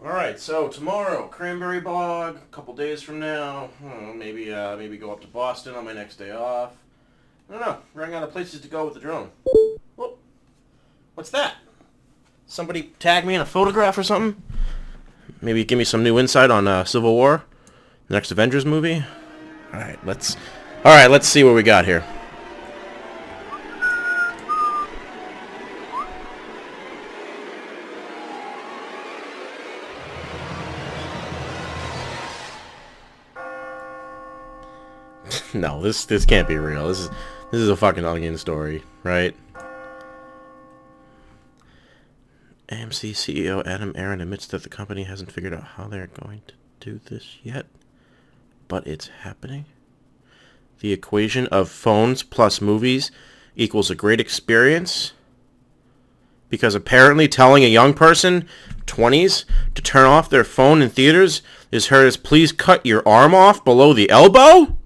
Alright, so tomorrow, Cranberry Bog, a couple days from now, maybe go up to Boston on my next day off. I don't know, running out of places to go with the drone. Whoop. What's that? Somebody tag me in a photograph or something? Maybe give me some new insight on Civil War, the next Avengers movie? Alright, let's see what we got here. No, this can't be real. This is a fucking onion story, right? AMC CEO Adam Aron admits that the company hasn't figured out how they're going to do this yet, but it's happening. The equation of phones plus movies equals a great experience, because apparently telling a young person, 20s, to turn off their phone in theaters is heard as please cut your arm off below the elbow?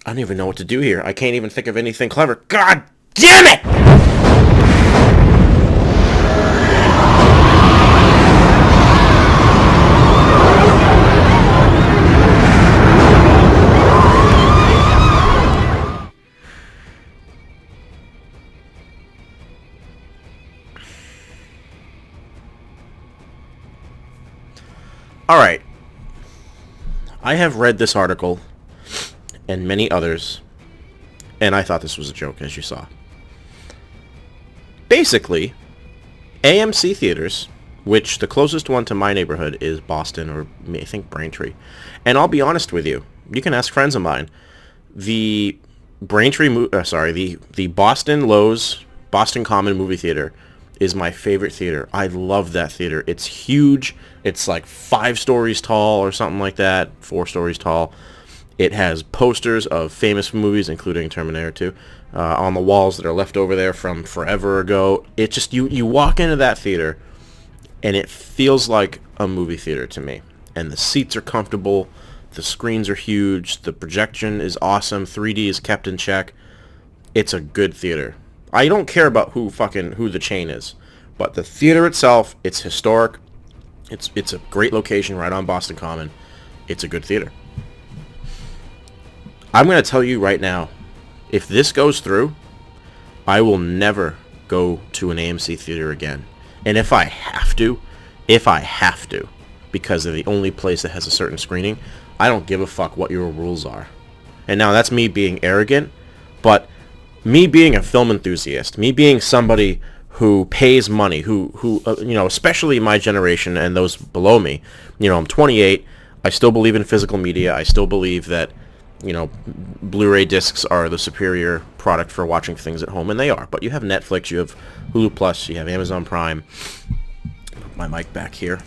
I don't even know what to do here. I can't even think of anything clever. God damn it! Alright. I have read this article and many others, and I thought this was a joke, as you saw. Basically, AMC theaters, which the closest one to my neighborhood is Boston, or I think Braintree, and I'll be honest with you, you can ask friends of mine, the the Boston Lowe's, Boston Common movie theater is my favorite theater. I love that theater. It's huge. It's like 5 stories tall or something like that, 4 stories tall. It has posters of famous movies, including Terminator 2, on the walls that are left over there from forever ago. It just, you walk into that theater, and it feels like a movie theater to me. And the seats are comfortable, the screens are huge, the projection is awesome, 3D is kept in check. It's a good theater. I don't care about who the chain is, but the theater itself, it's historic. It's a great location right on Boston Common. It's a good theater. I'm going to tell you right now, if this goes through, I will never go to an AMC theater again. And if I have to, because they're the only place that has a certain screening, I don't give a fuck what your rules are. And now that's me being arrogant, but me being a film enthusiast, me being somebody who pays money, who especially my generation and those below me, I'm 28, I still believe in physical media, I still believe that Blu-ray discs are the superior product for watching things at home, and they are. But you have Netflix, you have Hulu Plus, you have Amazon Prime. Put my mic back here.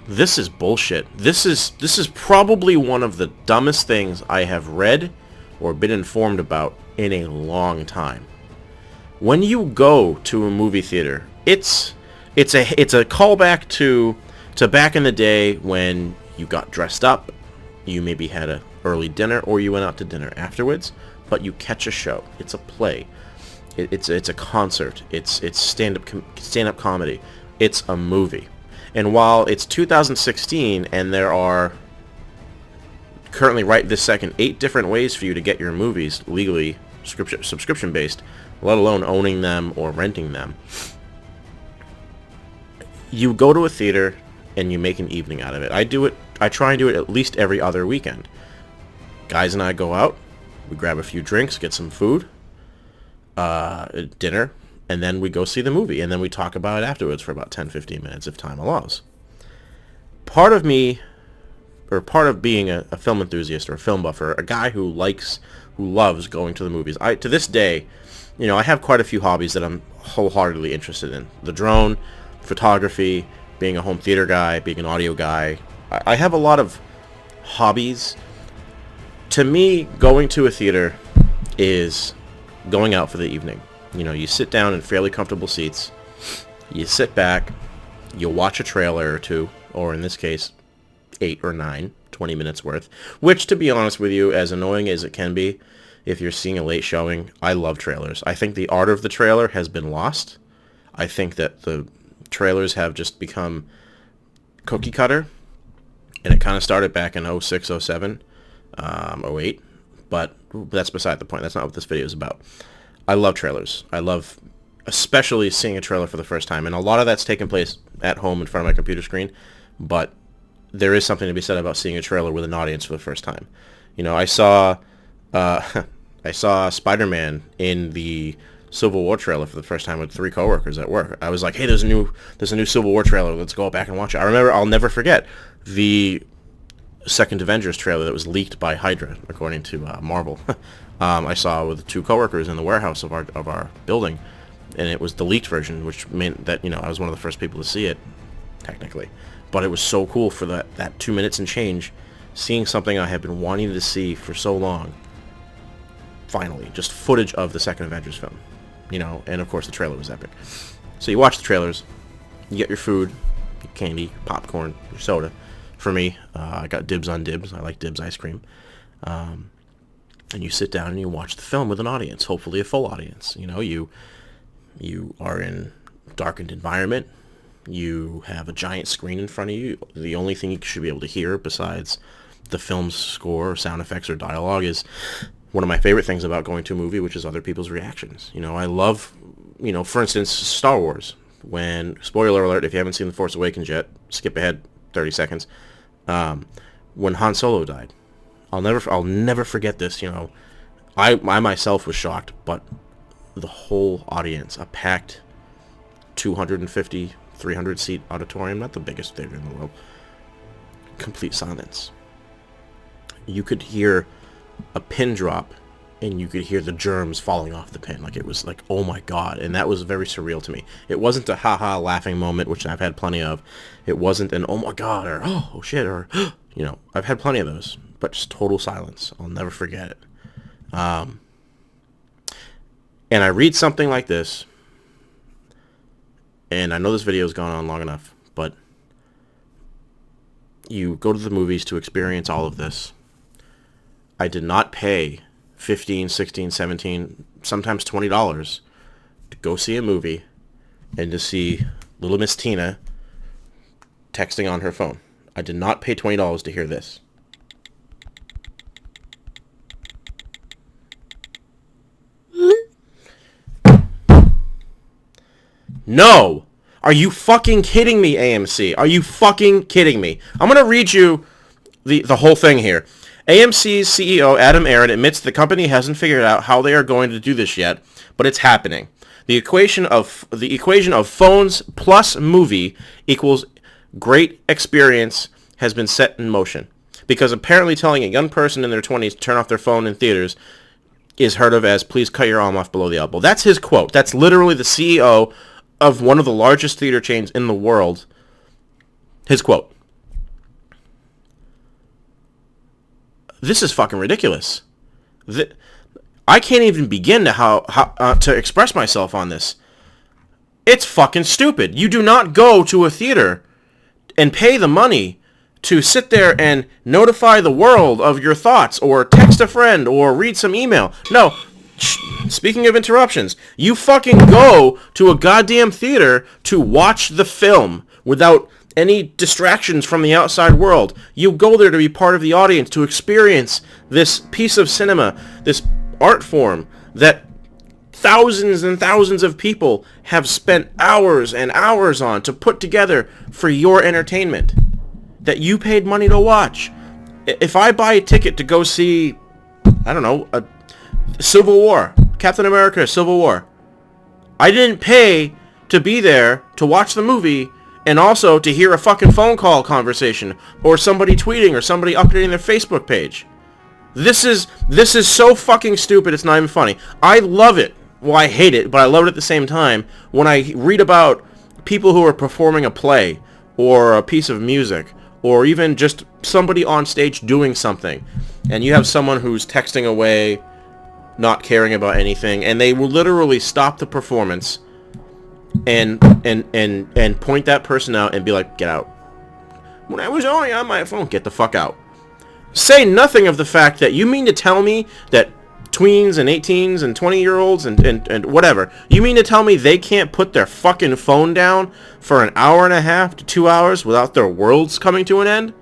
This is bullshit. This is probably one of the dumbest things I have read or been informed about in a long time. When you go to a movie theater, it's a callback to back in the day when you got dressed up. You maybe had an early dinner, or you went out to dinner afterwards, but you catch a show. It's a play. It's a concert. It's stand-up comedy. It's a movie. And while it's 2016 and there are currently right this second 8 different ways for you to get your movies legally subscription-based, let alone owning them or renting them, you go to a theater and you make an evening out of it. I try and do it at least every other weekend. Guys and I go out, we grab a few drinks, get some food, dinner, and then we go see the movie, and then we talk about it afterwards for about 10-15 minutes if time allows. Part of being a film enthusiast or a film buffer, a guy who loves going to the movies, to this day, I have quite a few hobbies that I'm wholeheartedly interested in. The drone, photography, being a home theater guy, being an audio guy. I have a lot of hobbies. To me, going to a theater is going out for the evening. You sit down in fairly comfortable seats. You sit back. You watch a trailer or two, or in this case, 8 or 9, 20 minutes worth. Which, to be honest with you, as annoying as it can be, if you're seeing a late showing, I love trailers. I think the art of the trailer has been lost. I think that the trailers have just become cookie cutter, and it kind of started back in 06, 07, 08, but that's beside the point. That's not what this video is about. I love trailers. I love especially seeing a trailer for the first time, and a lot of that's taking place at home in front of my computer screen, but there is something to be said about seeing a trailer with an audience for the first time. You know, I saw Spider-Man in the Civil War trailer for the first time with 3 coworkers at work. I was like, hey, there's a new Civil War trailer. Let's go back and watch it. I'll never forget the second Avengers trailer that was leaked by Hydra, according to Marvel. I saw with 2 coworkers in the warehouse of our building, and it was the leaked version, which meant that, you know, I was one of the first people to see it, technically. But it was so cool for that 2 minutes and change, seeing something I have been wanting to see for so long. Finally, just footage of the second Avengers film, you know, and of course the trailer was epic. So you watch the trailers, you get your food, your candy, your popcorn, your soda. For me, I got dibs on dibs. I like dibs ice cream. And you sit down and you watch the film with an audience, hopefully a full audience. You know, you are in a darkened environment. You have a giant screen in front of you. The only thing you should be able to hear besides the film's score or sound effects or dialogue is one of my favorite things about going to a movie, which is other people's reactions. You know, I love, you know, for instance, Star Wars. When, spoiler alert, if you haven't seen The Force Awakens yet, skip ahead 30 seconds. When Han Solo died, I'll never forget this. You know, I myself was shocked, but the whole audience, a packed 250, 300 seat auditorium, not the biggest theater in the world, complete silence. You could hear a pin drop, and you could hear the germs falling off the pin. Like, it was like, oh my god. And that was very surreal to me. It wasn't a haha laughing moment, which I've had plenty of. It wasn't an oh my god or oh shit or you know, I've had plenty of those, but just total silence. I'll never forget it. And I read something like this, and I know this video has gone on long enough, but you go to the movies to experience all of this. I did not pay $15, $16, $17, sometimes $20 to go see a movie and to see little Miss Tina texting on her phone. I did not pay $20 to hear this. No! Are you fucking kidding me, AMC? Are you fucking kidding me? I'm going to read you the whole thing here. AMC's CEO Adam Aron admits the company hasn't figured out how they are going to do this yet, but it's happening. The equation of phones plus movie equals great experience has been set in motion. Because apparently telling a young person in their 20s to turn off their phone in theaters is heard of as please cut your arm off below the elbow. That's his quote. That's literally the CEO of one of the largest theater chains in the world. His quote. This is fucking ridiculous. I can't even begin to express myself on this. It's fucking stupid. You do not go to a theater and pay the money to sit there and notify the world of your thoughts or text a friend or read some email. No. Speaking of interruptions, you fucking go to a goddamn theater to watch the film without any distractions from the outside world. You go there to be part of the audience, to experience this piece of cinema, this art form that thousands and thousands of people have spent hours and hours on to put together for your entertainment that you paid money to watch. If I buy a ticket to go see, I don't know, a Civil War, Captain America Civil War, I didn't pay to be there to watch the movie and also to hear a fucking phone call conversation or somebody tweeting or somebody updating their Facebook page. This is so fucking stupid, it's not even funny. I love it. Well, I hate it, but I love it at the same time when I read about people who are performing a play or a piece of music or even just somebody on stage doing something, and you have someone who's texting away, not caring about anything, and they will literally stop the performance and point that person out and be like, get out. When I was only on my phone, get the fuck out. Say nothing of the fact that you mean to tell me that tweens and 18s and 20-year-olds and whatever. You mean to tell me they can't put their fucking phone down for an hour and a half to 2 hours without their worlds coming to an end?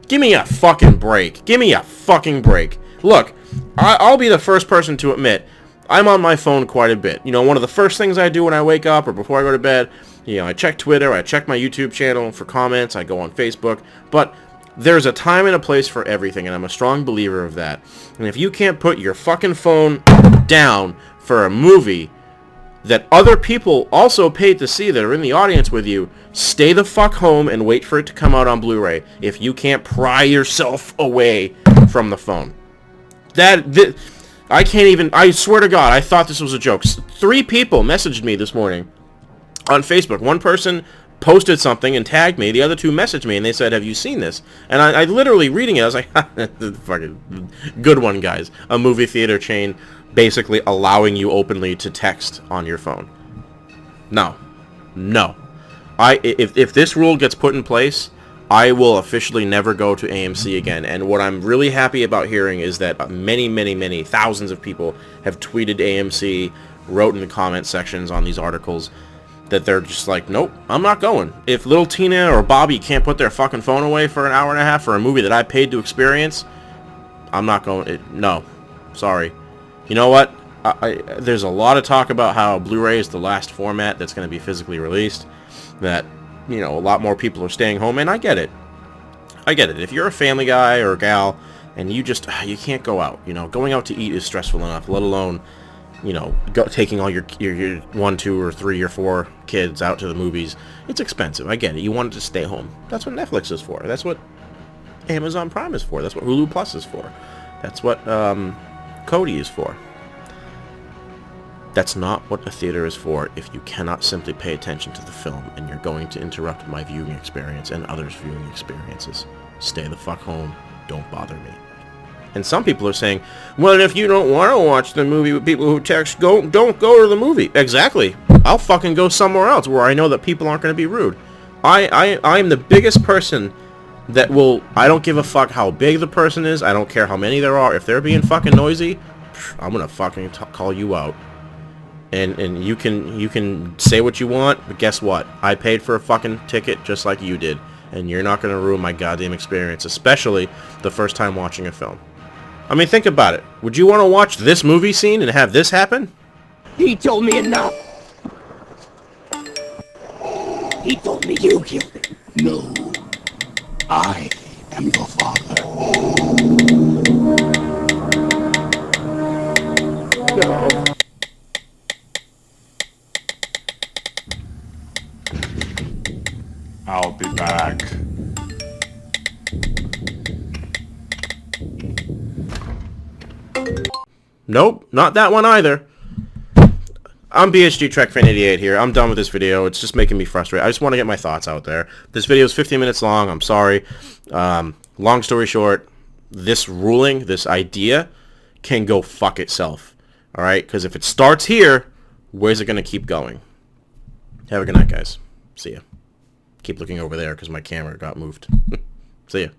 Give me a fucking break. Give me a fucking break. Look, I'll be the first person to admit I'm on my phone quite a bit. You know, one of the first things I do when I wake up or before I go to bed, you know, I check Twitter, I check my YouTube channel for comments, I go on Facebook, but there's a time and a place for everything, and I'm a strong believer of that. And if you can't put your fucking phone down for a movie that other people also paid to see that are in the audience with you, stay the fuck home and wait for it to come out on Blu-ray if you can't pry yourself away from the phone. I can't even, I swear to God, I thought this was a joke. 3 people messaged me this morning on Facebook. One person posted something and tagged me. The other 2 messaged me and they said, have you seen this? And I literally reading it, I was like, fucking good one, guys. A movie theater chain basically allowing you openly to text on your phone. No. If this rule gets put in place, I will officially never go to AMC again. And what I'm really happy about hearing is that many thousands of people have tweeted AMC, wrote in the comment sections on these articles that they're just like, nope, I'm not going. If little Tina or Bobby can't put their fucking phone away for an hour and a half for a movie that I paid to experience, I'm not going. No, sorry. You know what? There's a lot of talk about how Blu-ray is the last format that's going to be physically released, that, you know, a lot more people are staying home, and I get it. If you're a family guy or a gal and you can't go out, you know, going out to eat is stressful enough, let alone, you know, taking all your 1, 2, or 3 or 4 kids out to the movies. It's expensive. I get it. You wanted to stay home. That's what Netflix is for. That's what Amazon Prime is for. That's what Hulu Plus is for. That's what Kodi is for. That's not what a theater is for if you cannot simply pay attention to the film and you're going to interrupt my viewing experience and others' viewing experiences. Stay the fuck home. Don't bother me. And some people are saying, well, if you don't want to watch the movie with people who text, don't go to the movie. Exactly. I'll fucking go somewhere else where I know that people aren't going to be rude. I'm the biggest person that will, I don't give a fuck how big the person is. I don't care how many there are. If they're being fucking noisy, I'm going to fucking call you out. And you can say what you want, but guess what? I paid for a fucking ticket just like you did. And you're not going to ruin my goddamn experience, especially the first time watching a film. I mean, think about it. Would you want to watch this movie scene and have this happen? He told me enough. He told me you killed him. No. I am your father. No. I'll be back. Nope, not that one either. I'm BHG Trek Fan 88 here. I'm done with this video. It's just making me frustrated. I just want to get my thoughts out there. This video is 15 minutes long. I'm sorry. Long story short, this ruling, this idea, can go fuck itself. All right? Because if it starts here, where's it going to keep going? Have a good night, guys. See ya. Keep looking over there because my camera got moved. See ya.